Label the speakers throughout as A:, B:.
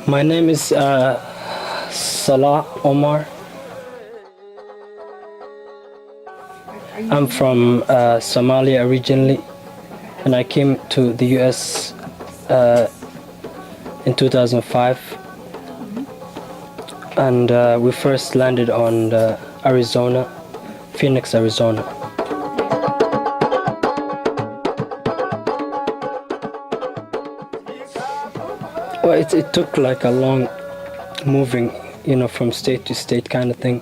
A: My name is Salah Omar. I'm from Somalia originally, and I came to the US in 2005. And we first landed on Arizona, Phoenix, Arizona. Well, it took like a long moving, from state to state kind of thing.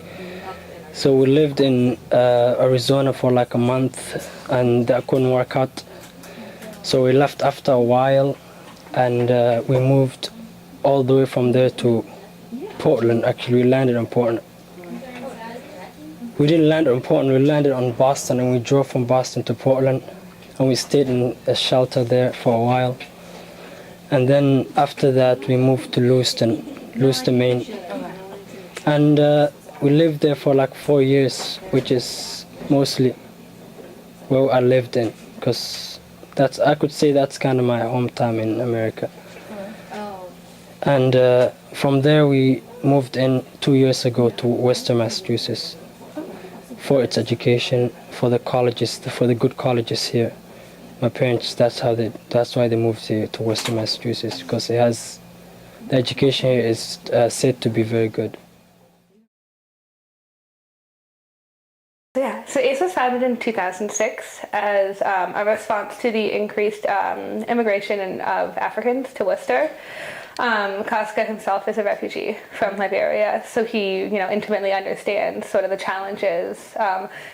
A: So we lived in Arizona for like a month, and that couldn't work out. So we left after a while, and we moved all the way from there to Portland. Actually, we landed in Portland. We didn't land on Portland, we landed on Boston, and we drove from Boston to Portland, and we stayed in a shelter there for a while. And then after that, we moved to Lewiston, Maine. And we lived there for like 4 years, which is mostly where I lived in, because I could say that's kind of my hometown in America. And from there, we moved in 2 years ago to Western Massachusetts for its education, for the colleges, for the good colleges here. My parents, that's why they moved here to Western Massachusetts, because the education here is said to be very good.
B: Yeah, so ACE was founded in 2006 as a response to the increased immigration of Africans to Worcester. Casca himself is a refugee from Liberia, so he, intimately understands sort of the challenges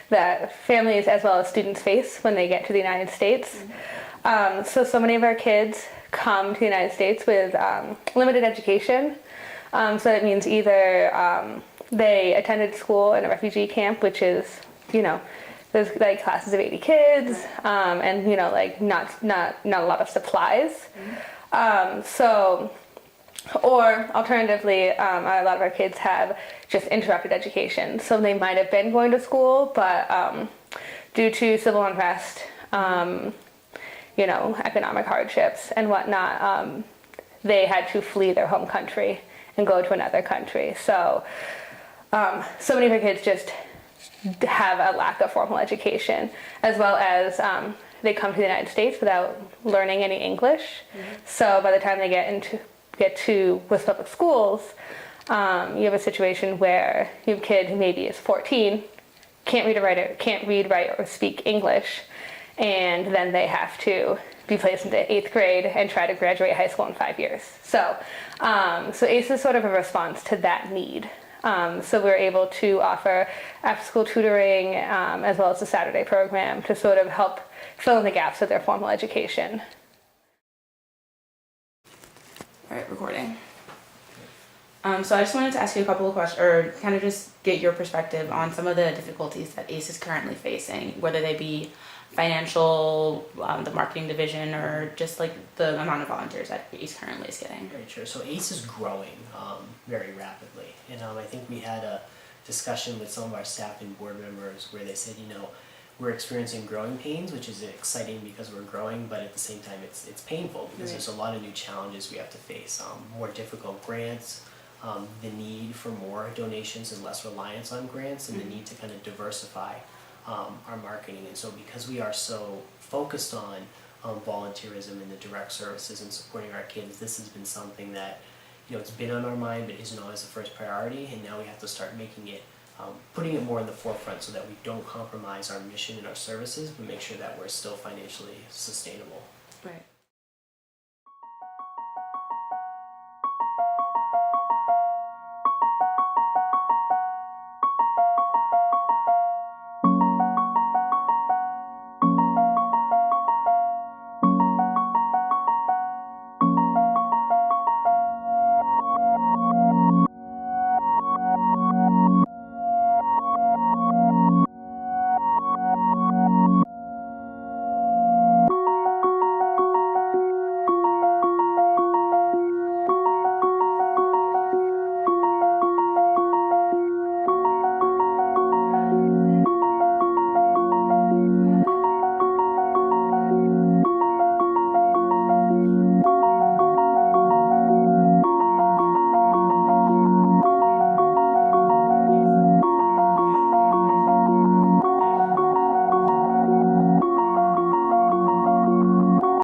B: that families as well as students face when they get to the United States. So many of our kids come to the United States with limited education. So that means either they attended school in a refugee camp, which is, there's like classes of 80 kids, and like not a lot of supplies. Or alternatively, a lot of our kids have just interrupted education. So they might have been going to school, but due to civil unrest, economic hardships and whatnot, they had to flee their home country and go to another country. So many of our kids just have a lack of formal education, as well as they come to the United States without learning any English. So by the time they get to with public schools, you have a situation where you have a kid who maybe is 14, can't read, write, or speak English, and then they have to be placed into 8th grade and try to graduate high school in 5 years. So ACE is sort of a response to that need. So we're able to offer after-school tutoring as well as the Saturday program to sort of help fill in the gaps of their formal education.
C: All right, recording. So I just wanted to ask you a couple of questions, or kind of just get your perspective on some of the difficulties that ACE is currently facing, whether they be financial, the marketing division, or just like the amount of volunteers that ACE currently is getting.
D: Very sure. So ACE is growing very rapidly, and I think we had a discussion with some of our staff and board members where they said, we're experiencing growing pains, which is exciting because we're growing, but at the same time it's painful because there's a lot of new challenges we have to face. More difficult grants, the need for more donations and less reliance on grants, and the need to kind of diversify our marketing. And so because we are so focused on volunteerism and the direct services and supporting our kids, this has been something that it's been on our mind but isn't always the first priority, and now we have to start making it putting it more in the forefront so that we don't compromise our mission and our services, but make sure that we're still financially sustainable.
C: Right.